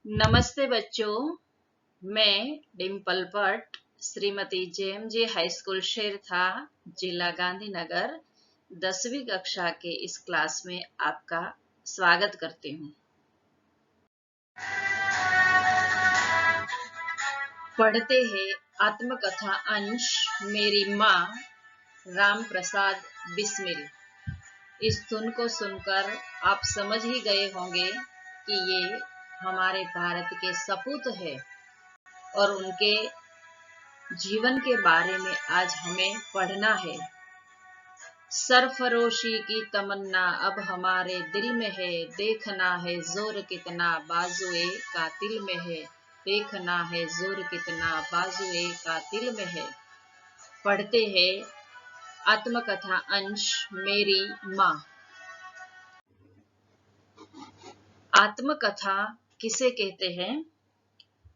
नमस्ते बच्चों, मैं Dimple Bhatt Shrimati JMJ high school Sertha, जिला गांधीनगर 10वीं कक्षा के इस क्लास में आपका स्वागत करती हूँ। पढ़ते हैं आत्मकथा अंश मेरी माँ राम प्रसाद बिस्मिल। इस धुन को सुनकर आप समझ ही गए होंगे कि ये हमारे भारत के सपूत है और उनके जीवन के बारे में आज हमें पढ़ना है। सरफरोशी की तमन्ना अब हमारे दिल में है, देखना है जोर कितना बाजुए कातिल में है, देखना है जोर कितना बाजुए कातिल में है। पढ़ते हैं आत्मकथा अंश मेरी माँ। आत्मकथा किसे कहते हैं?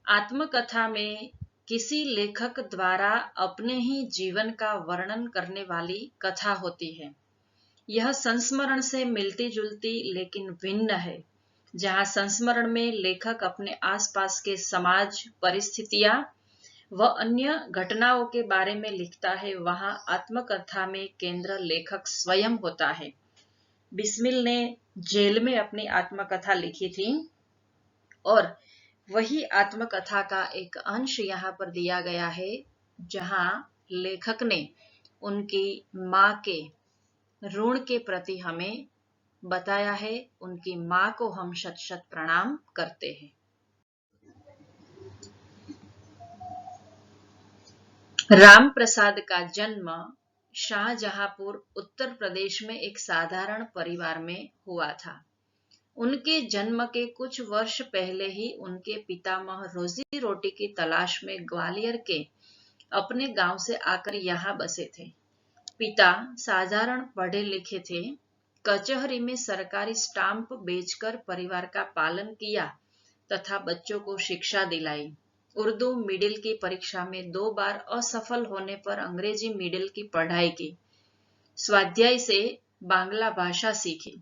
आत्मकथा में किसी लेखक द्वारा अपने ही जीवन का वर्णन करने वाली कथा होती है। यह संस्मरण से मिलती जुलती लेकिन भिन्न है। जहाँ संस्मरण में लेखक अपने आसपास के समाज, परिस्थितियां व अन्य घटनाओं के बारे में लिखता है, वहाँ आत्मकथा में केंद्र लेखक स्वयं होता है। बिस्मिल ने जेल में अपनी आत्मकथा लिखी थी और वही आत्मकथा का एक अंश यहाँ पर दिया गया है, जहाँ लेखक ने उनकी माँ के ऋण के प्रति हमें बताया है। उनकी माँ को हम शत शत प्रणाम करते हैं। राम प्रसाद का जन्म शाहजहांपुर उत्तर प्रदेश में एक साधारण परिवार में हुआ था। उनके जन्म के कुछ वर्ष पहले ही उनके पितामह रोजी रोटी की तलाश में ग्वालियर के अपने गांव से आकर यहाँ बसे थे। पिता साधारण पढ़े लिखे थे। कचहरी में सरकारी स्टाम्प बेचकर परिवार का पालन किया तथा बच्चों को शिक्षा दिलाई। उर्दू मिडिल की परीक्षा में 2 बार असफल होने पर अंग्रेजी मिडिल की पढ़ाई की। स्वाध्याय से बांग्ला भाषा सीखी।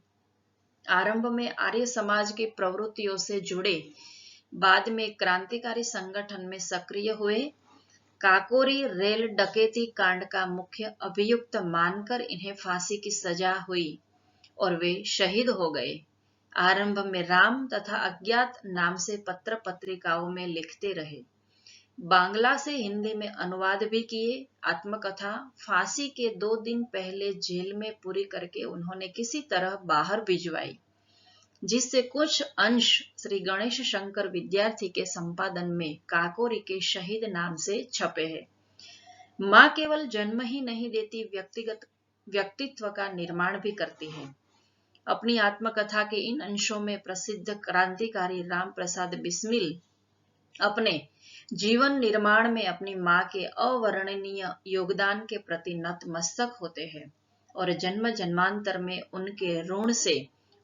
आरंभ में आर्य समाज की प्रवृत्तियों से जुड़े, बाद में क्रांतिकारी संगठन में सक्रिय हुए। काकोरी रेल डकैती कांड का मुख्य अभियुक्त मानकर इन्हें फांसी की सजा हुई और वे शहीद हो गए। आरंभ में राम तथा अज्ञात नाम से पत्र पत्रिकाओं में लिखते रहे। बांग्ला से हिंदी में अनुवाद भी किए। आत्मकथा फांसी के 2 दिन पहले जेल में पूरी करके उन्होंने किसी तरह बाहर भिजवाई, जिससे कुछ अंश श्री गणेश शंकर विद्यार्थी के संपादन में काकोरी के शहीद नाम से छपे हैं। माँ केवल जन्म ही नहीं देती, व्यक्तिगत व्यक्तित्व का निर्माण भी करती है। अपनी आत्मकथा के इन अंशों में प्रसिद्ध क्रांतिकारी राम प्रसाद बिस्मिल अपने जीवन निर्माण में अपनी माँ के अवर्णनीय योगदान के प्रति नतमस्तक होते हैं और जन्म जन्मांतर में उनके ऋण से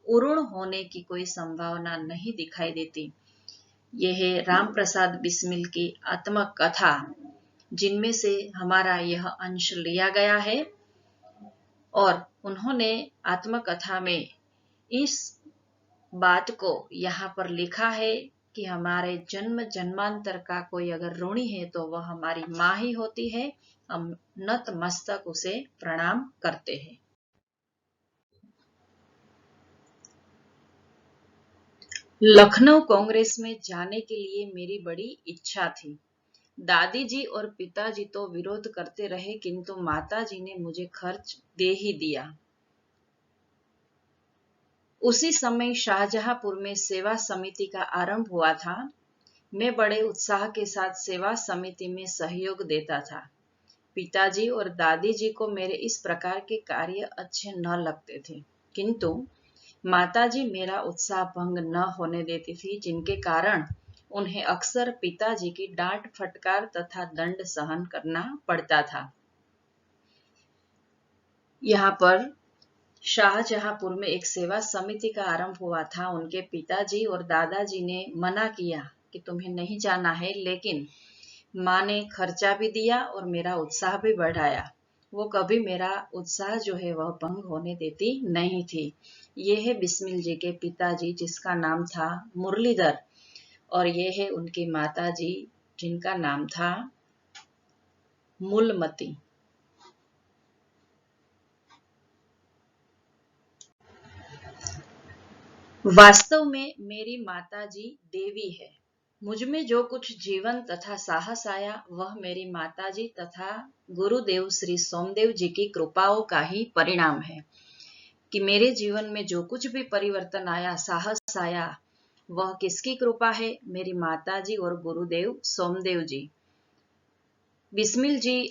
उऋण होने की कोई संभावना नहीं दिखाई देती। यह है राम प्रसाद बिस्मिल की आत्मकथा, जिनमें से हमारा यह अंश लिया गया है। और उन्होंने आत्मकथा में इस बात को यहाँ पर लिखा है कि हमारे जन्म जन्मांतर का कोई अगर ऋणी है तो वह हमारी माँ ही होती है। हम नतमस्तक उसे प्रणाम करते हैं। लखनऊ कांग्रेस में जाने के लिए मेरी बड़ी इच्छा थी। दादी जी और पिताजी तो विरोध करते रहे, किंतु माताजी ने मुझे खर्च दे ही दिया। उसी समय शाहजहांपुर में सेवा समिति का आरंभ हुआ था। मैं बड़े उत्साह के साथ सेवा समिति में सहयोग देता था। पिताजी और दादी जी को मेरे इस प्रकार के कार्य अच्छे न लगते थे, किंतु माताजी मेरा उत्साह भंग न होने देती थी, जिनके कारण उन्हें अक्सर पिताजी की डांट फटकार तथा दंड सहन करना पड़ता था। यहाँ पर शाहजहांपुर में एक सेवा समिति का आरंभ हुआ था। उनके पिताजी और दादाजी ने मना किया कि तुम्हें नहीं जाना है, लेकिन माँ ने खर्चा भी दिया और मेरा उत्साह भी बढ़ाया। वो कभी मेरा उत्साह जो है वह भंग होने देती नहीं थी। ये है बिस्मिल जी के पिताजी, जिसका नाम था मुरलीधर। और ये है उनकी माता जी, जिनका नाम था मूलमती। वास्तव में मेरी माता जी देवी है। मुझ में जो कुछ जीवन तथा साहस आया वह मेरी माता जी तथा गुरुदेव श्री सोमदेव जी की कृपाओं का ही परिणाम है। कि मेरे जीवन में जो कुछ भी परिवर्तन आया, साहस आया, वह किसकी कृपा है? मेरी माता जी और गुरुदेव सोमदेव जी। बिस्मिल जी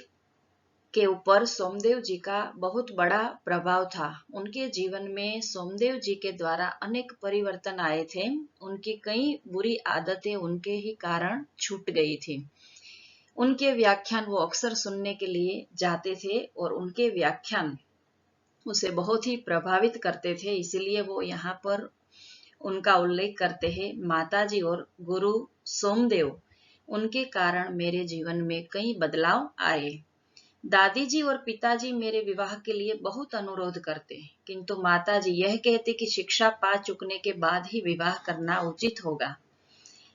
के ऊपर सोमदेव जी का बहुत बड़ा प्रभाव था। उनके जीवन में सोमदेव जी के द्वारा अनेक परिवर्तन आए थे। उनकी कई बुरी आदतें उनके ही कारण छूट गई थी। उनके व्याख्यान वो अक्सर सुनने के लिए जाते थे और उनके व्याख्यान उसे बहुत ही प्रभावित करते थे। इसीलिए वो यहाँ पर उनका उल्लेख करते हैं, माताजी और गुरु सोमदेव, उनके कारण मेरे जीवन में कई बदलाव आए। दादी जी और पिताजी मेरे विवाह के लिए बहुत अनुरोध करते, किंतु माताजी यह कहती कि शिक्षा पा चुकने के बाद ही विवाह करना उचित होगा।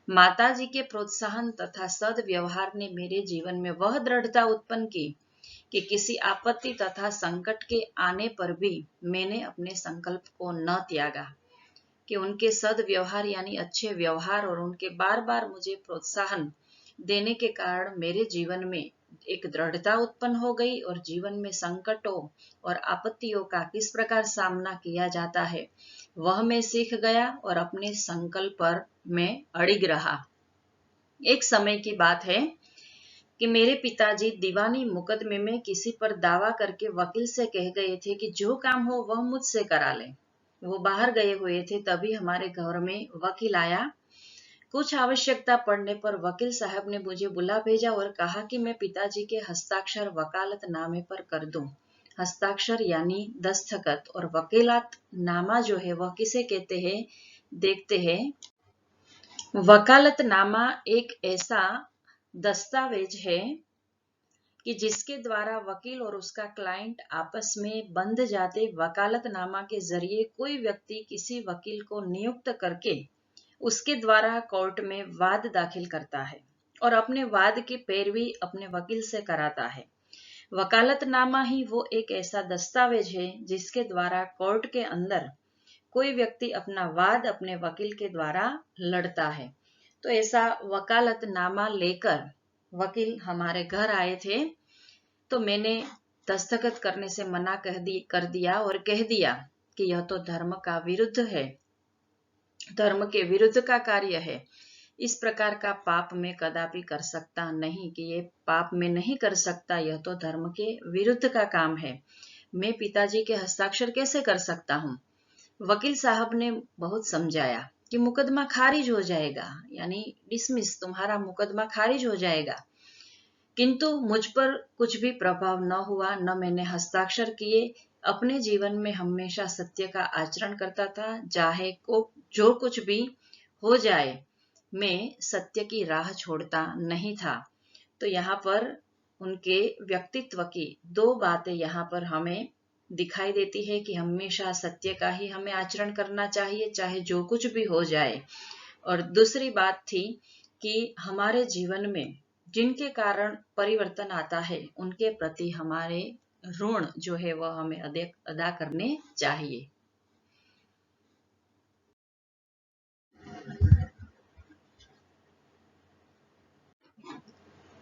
माताजी के प्रोत्साहन तथा सद्व्यवहार ने मेरे जीवन में वह दृढ़ता उत्पन्न की कि किसी आपत्ति तथा संकट के आने पर भी मैंने अपने संकल्प को न त्यागा। कि उनके सद्व्यवहार यानी अच्छे व्यवहार और उनके बार बार मुझे प्रोत्साहन देने के कारण मेरे जीवन में एक दृढ़ता उत्पन्न हो गई और जीवन में संकटों और आपत्तियों का किस प्रकार सामना किया जाता है वह मैं सीख गया और अपने संकल्प पर मैं अड़िग रहा। एक समय की बात है कि मेरे पिताजी दीवानी मुकदमे में किसी पर दावा करके वकील से कह गए थे कि जो काम हो वह मुझसे करा ले। वो बाहर गए हुए थे, तभी हमारे घर में वकील आया। कुछ आवश्यकता पड़ने पर वकील साहब ने मुझे बुला भेजा और कहा कि मैं पिताजी के हस्ताक्षर वकालत नामे पर कर दूं। हस्ताक्षर यानी दस्तखत, और वकीलात नामा जो है वह किसे कहते हैं, देखते हैं। वकालतनामा एक ऐसा दस्तावेज है कि जिसके द्वारा वकील और उसका क्लाइंट आपस में बंध जाते। वकालतनामा के जरिए कोई व्यक्ति किसी वकील को नियुक्त करके उसके द्वारा कोर्ट में वाद दाखिल करता है और अपने वाद की पैरवी अपने वकील से कराता है। वकालतनामा ही वो एक ऐसा दस्तावेज है जिसके द्वारा कोर्ट के अंदर कोई व्यक्ति अपना वाद अपने वकील के द्वारा लड़ता है। तो ऐसा वकालतनामा लेकर वकील हमारे घर आए थे, तो मैंने दस्तखत करने से मना कर दिया और कह दिया कि यह तो धर्म का विरुद्ध है, धर्म के विरुद्ध का कार्य है। इस प्रकार का पाप मैं कदापि कर सकता नहीं, कि ये पाप मैं नहीं कर सकता, यह तो धर्म के विरुद्ध का काम है। मैं पिताजी के हस्ताक्षर कैसे कर सकता हूँ? वकील साहब ने बहुत समझाया कि मुकदमा खारिज हो जाएगा, यानी डिसमिस, तुम्हारा मुकदमा खारिज हो जाएगा। किंतु मुझ पर कुछ भी प्रभाव न हुआ, न मैंने हस्ताक्षर किए। अपने जीवन में हमेशा सत्य का आचरण करता था, चाहे को जो कुछ भी हो जाए, मैं सत्य की राह छोड़ता नहीं था। तो यहाँ पर उनके व्यक्तित्व की दो बातें यहाँ पर हमें दिखाई देती है कि हमेशा सत्य का ही हमें आचरण करना चाहिए, चाहे जो कुछ भी हो जाए। और दूसरी बात थी कि हमारे जीवन में जिनके कारण परिवर्तन आता है उनके प्रति हमारे ऋण जो है वह हमें अदा करने चाहिए।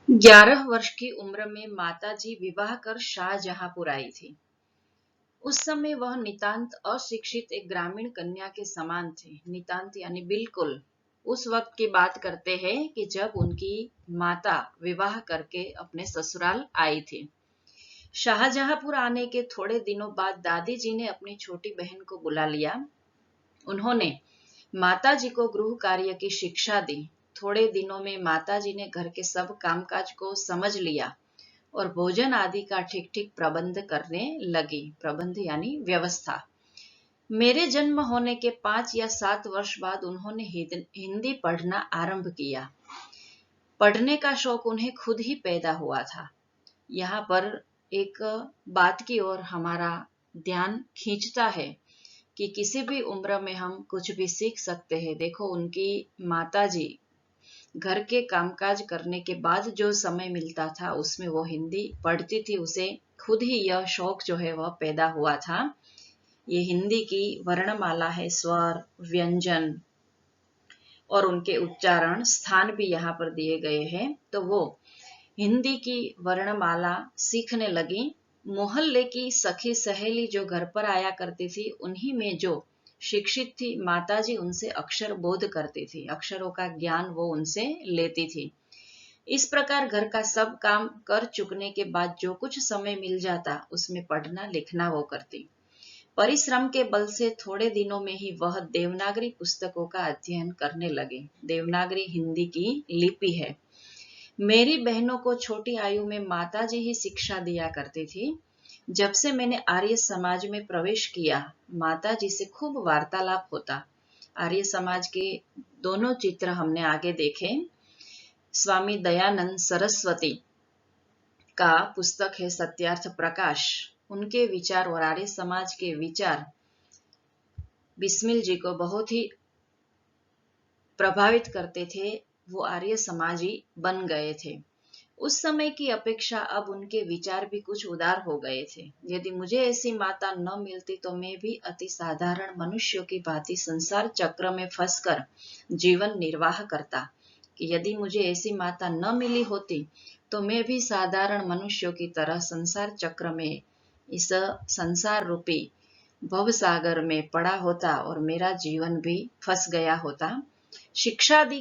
11 वर्ष की उम्र में माताजी विवाह कर शाहजहांपुर आई थी। उस समय वह नितांत अशिक्षित एक ग्रामीण कन्या के समान थी। नितांत यानी बिल्कुल। उस वक्त की बात करते हैं कि जब उनकी माता विवाह करके अपने ससुराल आई थी। शाहजहांपुर आने के थोड़े दिनों बाद दादी जी ने अपनी छोटी बहन को बुला लिया। उन्होंने माताजी को गृह कार्य की शिक्षा दी। थोड़े दिनों में माताजी ने घर के सब कामकाज को समझ लिया और भोजन आदि का ठीक ठीक प्रबंध करने लगी। प्रबंध यानी व्यवस्था। मेरे जन्म होने के 5 या 7 वर्ष बाद उन्होंने हिंदी पढ़ना आरंभ किया। पढ़ने का शौक उन्हें खुद ही पैदा हुआ था। यहाँ पर एक बात की ओर हमारा ध्यान खींचता है कि किसी भी उम्र में हम कुछ भी सीख सकते हैं। देखो, उनकी माताजी घर के कामकाज करने के बाद जो समय मिलता था उसमें वो हिंदी पढ़ती थी। उसे खुद ही यह शौक जो है वह पैदा हुआ था। ये हिंदी की वर्णमाला है, स्वर, व्यंजन और उनके उच्चारण स्थान भी यहाँ पर दिए गए हैं। तो वो हिंदी की वर्णमाला सीखने लगी। मोहल्ले की सखी सहेली जो घर पर आया करती थी, उन्हीं में जो शिक्षित थी माताजी उनसे अक्षर बोध करती थी, अक्षरों का ज्ञान वो उनसे लेती थी। इस प्रकार घर का सब काम कर चुकने के बाद जो कुछ समय मिल जाता उसमें पढ़ना लिखना वो करती। परिश्रम के बल से थोड़े दिनों में ही वह देवनागरी पुस्तकों का अध्ययन करने लगे। देवनागरी हिंदी की लिपि है। मेरी बहनों को छोटी आयु में माताजी ही शिक्षा दिया करती थी। जब से मैंने आर्य समाज में प्रवेश किया, माताजी से खूब वार्तालाप होता। आर्य समाज के दोनों चित्र हमने आगे देखे। स्वामी दयानंद सरस्वती का पुस्तक है सत्यार्थ प्रकाश। उनके विचार और आर्य समाज के विचार बिस्मिल जी को बहुत ही प्रभावित करते थे। वो आर्य समाजी बन गए थे। उस समय की अपेक्षा अब उनके विचार भी कुछ उदार हो गए थे। यदि मुझे ऐसी माता न मिलती तो मैं भी अति साधारण मनुष्यों की भांति संसार चक्र में फंसकर जीवन निर्वाह करता। कि यदि मुझे ऐसी माता न मिली होती तो मैं भी साधारण मनुष्यों की तरह संसार चक्र में, इस संसार रूपी भवसागर में पड़ा होता और मेरा जीवन भी फंस गया होता। शिक्षा आदि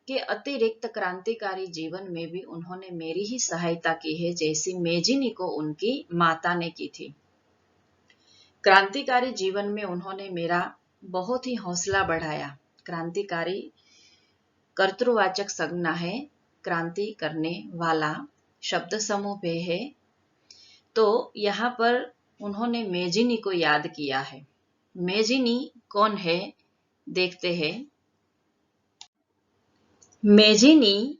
के अतिरिक्त क्रांतिकारी जीवन में भी उन्होंने मेरी ही सहायता की है, जैसी मेजिनी को उनकी माता ने की थी। क्रांतिकारी जीवन में उन्होंने मेरा बहुत ही हौसला बढ़ाया। क्रांतिकारी कर्तृवाचक संज्ञा है, क्रांति करने वाला शब्द समूह पे है। तो यहाँ पर उन्होंने मेजिनी को याद किया है। मेजिनी कौन है देखते हैं। मेजिनी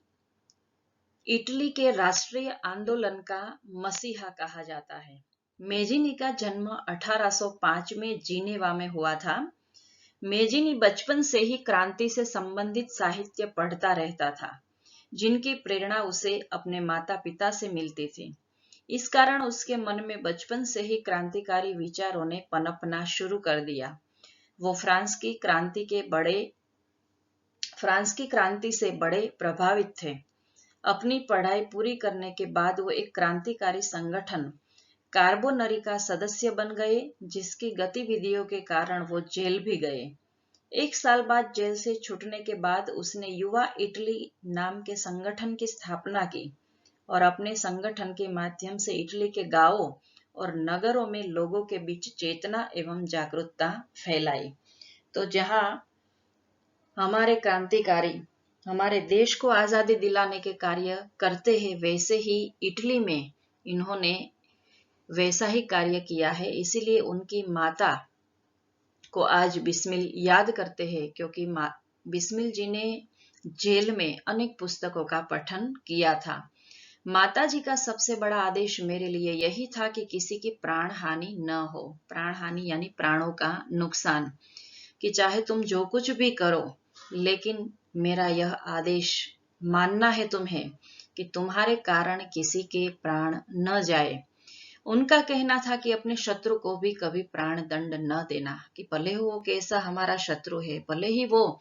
इटली के राष्ट्रीय आंदोलन का मसीहा कहा जाता है। मेजिनी का जन्म 1805 में जिनेवा में हुआ था। मेजिनी बचपन से ही क्रांति से संबंधित साहित्य पढ़ता रहता था, जिनकी प्रेरणा उसे अपने माता पिता से मिलती थी। इस कारण उसके मन में बचपन से ही क्रांतिकारी विचारों ने पनपना शुरू कर दिया। वो फ्रांस की क्रांति से बड़े प्रभावित थे। अपनी पढ़ाई पूरी करने के बाद वो एक क्रांतिकारी संगठन कार्बोनरी का सदस्य बन गए, जिसकी गतिविधियों के कारण वो जेल भी गए। 1 साल बाद जेल से छूटने के बाद उसने युवा इटली नाम के संगठन की स्थापना की और अपने संगठन के माध्यम से इटली के गांवों और नगरों में लोगों के बीच चेतना एवं जागरूकता फैलाई। तो जहां हमारे क्रांतिकारी हमारे देश को आजादी दिलाने के कार्य करते हैं, वैसे ही इटली में इन्होंने वैसा ही कार्य किया है। इसीलिए उनकी माता को आज बिस्मिल याद करते हैं, क्योंकि बिस्मिल जी ने जेल में अनेक पुस्तकों का पठन किया था। माताजी का सबसे बड़ा आदेश मेरे लिए यही था कि किसी की प्राण हानि न हो। प्राण हानि यानी प्राणों का नुकसान, कि चाहे तुम जो कुछ भी करो, लेकिन मेरा यह आदेश मानना है तुम्हें कि तुम्हारे कारण किसी के प्राण न जाए। उनका कहना था कि अपने शत्रु को भी कभी प्राण दंड न देना, कि भले वो कैसा हमारा शत्रु है, भले ही वो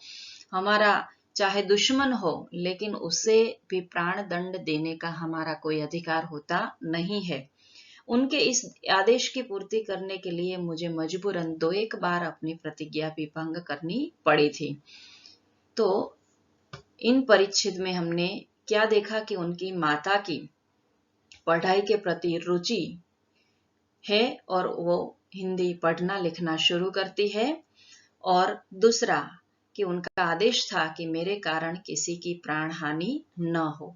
हमारा चाहे दुश्मन हो, लेकिन उसे भी प्राण दंड देने का हमारा कोई अधिकार होता नहीं है। उनके इस आदेश की पूर्ति करने के लिए मुझे मजबूरन 2-1 बार अपनी प्रतिज्ञा भी भंग करनी पड़ी थी। तो इन परिच्छेद में हमने क्या देखा कि उनकी माता की पढ़ाई के प्रति रुचि है और वो हिंदी पढ़ना लिखना शुरू करती है, और दूसरा कि उनका आदेश था कि मेरे कारण किसी की प्राण हानि न हो।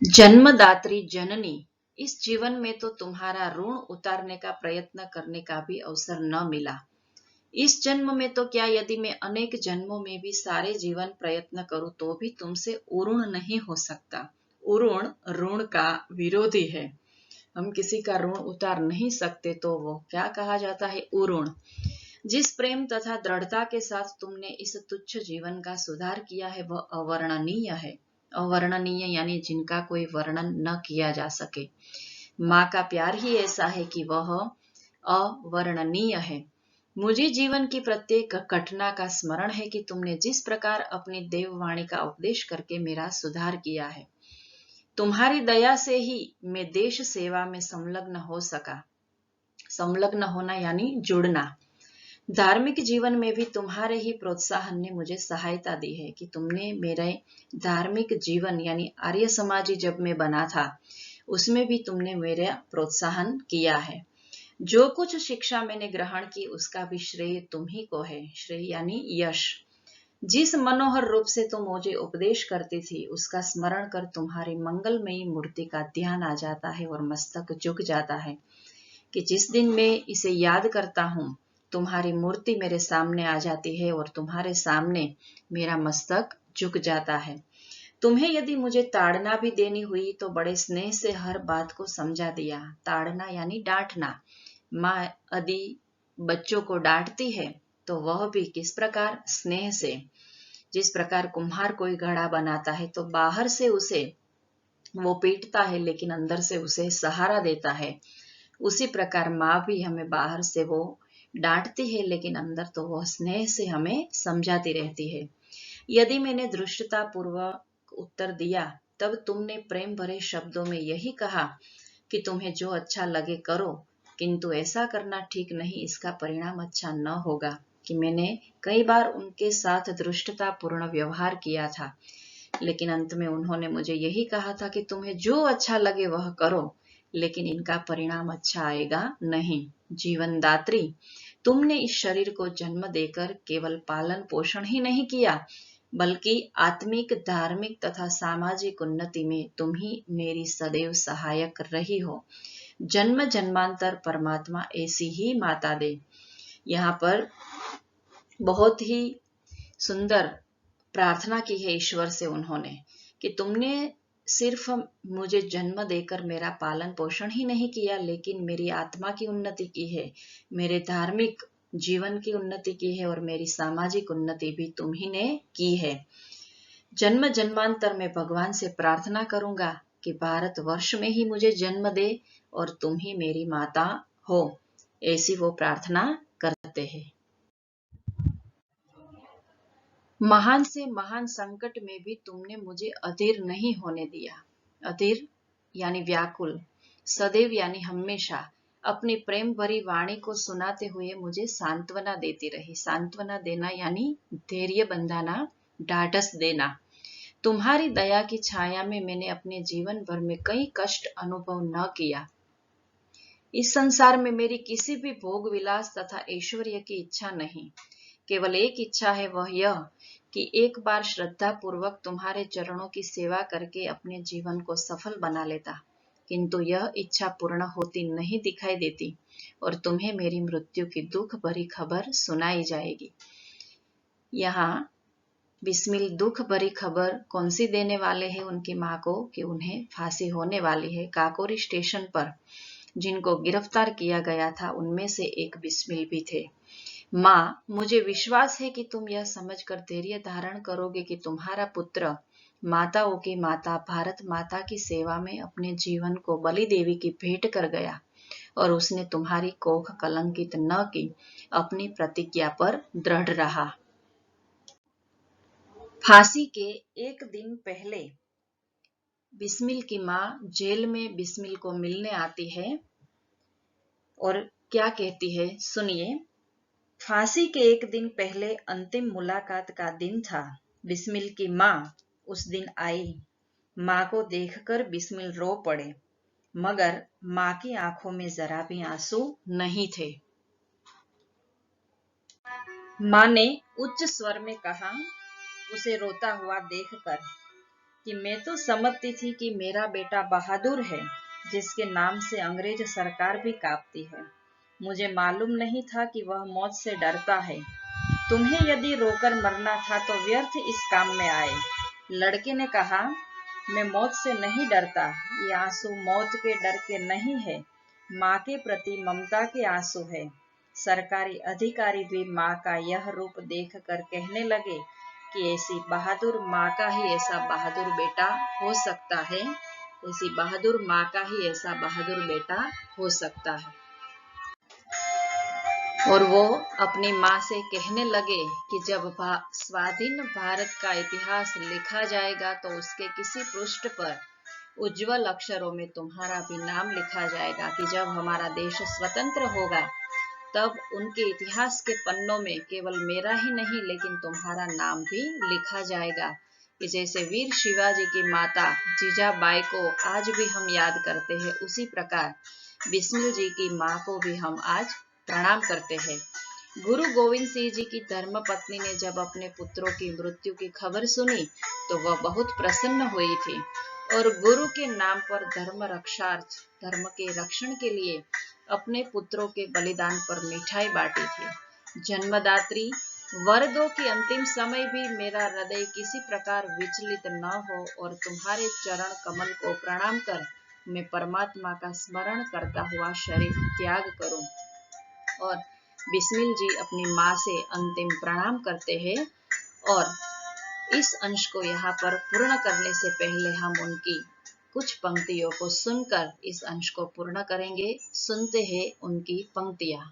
जन्मदात्री जननी, इस जीवन में तो तुम्हारा ऋण उतारने का प्रयत्न करने का भी अवसर न मिला। इस जन्म में तो क्या, यदि मैं अनेक जन्मों में भी सारे जीवन प्रयत्न करूं तो भी तुमसे उऋण नहीं हो सकता। उऋण ऋण का विरोधी है। हम किसी का ऋण उतार नहीं सकते तो वो क्या कहा जाता है, उऋण। जिस प्रेम तथा दृढ़ता के साथ तुमने इस तुच्छ जीवन का सुधार किया है वह अवर्णनीय है। अवर्णनीय यानी जिनका कोई वर्णन न किया जा सके। माँ का प्यार ही ऐसा है कि वह अवर्णनीय है। मुझे जीवन की प्रत्येक घटना का स्मरण है कि तुमने जिस प्रकार अपनी देववाणी का उपदेश करके मेरा सुधार किया है। तुम्हारी दया से ही मैं देश सेवा में संलग्न हो सका। संलग्न होना यानी जुड़ना। धार्मिक जीवन में भी तुम्हारे ही प्रोत्साहन ने मुझे सहायता दी है कि तुमने मेरे धार्मिक जीवन यानी आर्य समाजी जब मैं बना था उसमें भी तुमने मेरा प्रोत्साहन किया है। जो कुछ शिक्षा मैंने ग्रहण की उसका भी श्रेय तुम ही को है। श्रेय यानी यश। जिस मनोहर रूप से तुम मुझे उपदेश करती थी उसका स्मरण कर तुम्हारी मंगलमयी मूर्ति का ध्यान आ जाता है और मस्तक झुक जाता है कि जिस दिन मैं इसे याद करता हूँ तुम्हारी मूर्ति मेरे सामने आ जाती है और तुम्हारे सामने मेरा मस्तक झुक जाता है। तुम्हें यदि मुझे ताड़ना भी देनी हुई तो बड़े स्नेह से हर बात को समझा दिया। ताड़ना यानी डांटना। माँ यदि बच्चों को डांटती है तो वह भी किस प्रकार, स्नेह से। जिस प्रकार कुम्हार कोई घड़ा बनाता है तो बाहर से उसे वो पीटता है लेकिन अंदर से उसे सहारा देता है, उसी प्रकार माँ भी हमें बाहर से वो डांटती है लेकिन अंदर तो वह स्नेह से हमें समझाती रहती है। यदि मैंने धृष्टता पूर्वक उत्तर दिया तब तुमने प्रेम भरे शब्दों में यही कहा कि तुम्हें जो अच्छा लगे करो, किंतु ऐसा करना ठीक नहीं, इसका परिणाम अच्छा न होगा। कि मैंने कई बार उनके साथ धृष्टता पूर्ण व्यवहार किया था लेकिन अंत में उन्होंने मुझे यही कहा था कि तुम्हें जो अच्छा लगे वह करो, लेकिन इनका परिणाम अच्छा आएगा नहीं। जीवनदात्री, तुमने इस शरीर को जन्म देकर केवल पालन पोषण ही नहीं किया बल्कि आत्मिक, धार्मिक तथा सामाजिक उन्नति में तुम ही मेरी सदैव सहायक रही हो। जन्म जन्मांतर परमात्मा ऐसी ही माता दे। यहाँ पर बहुत ही सुंदर प्रार्थना की है ईश्वर से उन्होंने कि तुमने सिर्फ मुझे जन्म देकर मेरा पालन पोषण ही नहीं किया लेकिन मेरी आत्मा की उन्नति की है, मेरे धार्मिक जीवन की उन्नति की है और मेरी सामाजिक उन्नति भी तुम ही ने की है। जन्म जन्मांतर में भगवान से प्रार्थना करूंगा कि भारत वर्ष में ही मुझे जन्म दे और तुम ही मेरी माता हो। ऐसी वो प्रार्थना करते हैं। महान से महान संकट में भी तुमने मुझे अधीर नहीं होने दिया। अधीर यानी व्याकुल, सदैव यानी हमेशा अपनी प्रेम भरी वाणी को सुनाते हुए मुझे सांत्वना देती रही। सांत्वना देना यानी धैर्य बंधाना, ढाढ़स देना। तुम्हारी दया की छाया में मैंने अपने जीवन भर में कई कष्ट अनुभव न किया। इस संसार में मेरी किसी भी भोग विलास तथा ऐश्वर्य की इच्छा नहीं, केवल एक इच्छा है, वह यह कि एक बार श्रद्धा पूर्वक तुम्हारे चरणों की सेवा करके अपने जीवन को सफल बना लेता, किंतु यह इच्छा पूर्ण होती नहीं दिखाई देती और तुम्हें मेरी मृत्यु की दुख भरी खबर सुनाई जाएगी। यहाँ बिस्मिल दुख भरी खबर कौन सी देने वाले हैं उनकी माँ को कि उन्हें फांसी होने वाली है। काकोरी स्टेशन पर जिनको गिरफ्तार किया गया था उनमें से एक बिस्मिल भी थे। माँ, मुझे विश्वास है कि तुम यह समझकर धैर्य धारण करोगे कि तुम्हारा पुत्र माताओं की माता भारत माता की सेवा में अपने जीवन को बलि देवी की भेंट कर गया और उसने तुम्हारी कोख कलंकित न की, अपनी प्रतिज्ञा पर दृढ़ रहा। फांसी के एक दिन पहले बिस्मिल की माँ जेल में बिस्मिल को मिलने आती है और क्या कहती है, सुनिए। फांसी के एक दिन पहले अंतिम मुलाकात का दिन था। बिस्मिल की माँ उस दिन आई। माँ को देखकर बिस्मिल रो पड़े, मगर माँ की आंखों में जरा भी आंसू नहीं थे। माँ ने उच्च स्वर में कहा, उसे रोता हुआ देखकर, कि मैं तो समझती थी कि मेरा बेटा बहादुर है, जिसके नाम से अंग्रेज सरकार भी कांपती है। मुझे मालूम नहीं था कि वह मौत से डरता है। तुम्हें यदि रोकर मरना था तो व्यर्थ इस काम में आए। लड़के ने कहा, मैं मौत से नहीं डरता, ये आंसू मौत के डर के नहीं है, माँ के प्रति ममता के आंसू है। सरकारी अधिकारी भी माँ का यह रूप देखकर कहने लगे कि ऐसी बहादुर माँ का ही ऐसा बहादुर बेटा हो सकता है, ऐसी बहादुर माँ का ही ऐसा बहादुर बेटा हो सकता है। और वो अपनी माँ से कहने लगे कि जब स्वाधीन भारत का इतिहास लिखा जाएगा तो उसके किसी पृष्ठ पर उज्जवल अक्षरों में तुम्हारा भी नाम लिखा जाएगा कि जब हमारा देश स्वतंत्र होगा तब उनके इतिहास के पन्नों में केवल मेरा ही नहीं लेकिन तुम्हारा नाम भी लिखा जाएगा। कि जैसे वीर शिवाजी की माता जीजाबाई को आज भी हम याद करते हैं, उसी प्रकार बिस्मिल जी की माँ को भी हम आज प्रणाम करते हैं। गुरु गोविंद सिंह जी की धर्म पत्नी ने जब अपने पुत्रों की मृत्यु की खबर सुनी तो वह बहुत प्रसन्न हुई थी और गुरु के नाम पर धर्म के रक्षण के लिए अपने पुत्रों के बलिदान पर मिठाई बांटी थी। जन्मदात्री वर दो कि अंतिम समय भी मेरा हृदय किसी प्रकार विचलित न हो और तुम्हारे चरण कमल को प्रणाम कर मैं परमात्मा का स्मरण करता हुआ शरीर त्याग करूं। और बिस्मिल जी अपनी माँ से अंतिम प्रणाम करते हैं और इस अंश को यहाँ पर पूर्ण करने से पहले हम उनकी कुछ पंक्तियों को सुनकर इस अंश को पूर्ण करेंगे। सुनते हैं उनकी पंक्तियां।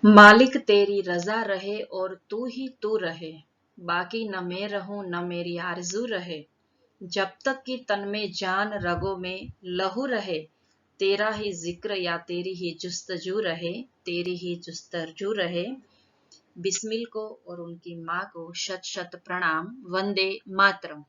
मालिक तेरी रजा रहे और तू ही तू रहे, बाकी न मैं रहूं न मेरी आरज़ू रहे, जब तक कि तन में जान रगों में लहू रहे, तेरा ही जिक्र या तेरी ही जुस्तजू रहे, तेरी ही जुस्तजू रहे। बिस्मिल को और उनकी माँ को शत शत प्रणाम। वंदे मातरम।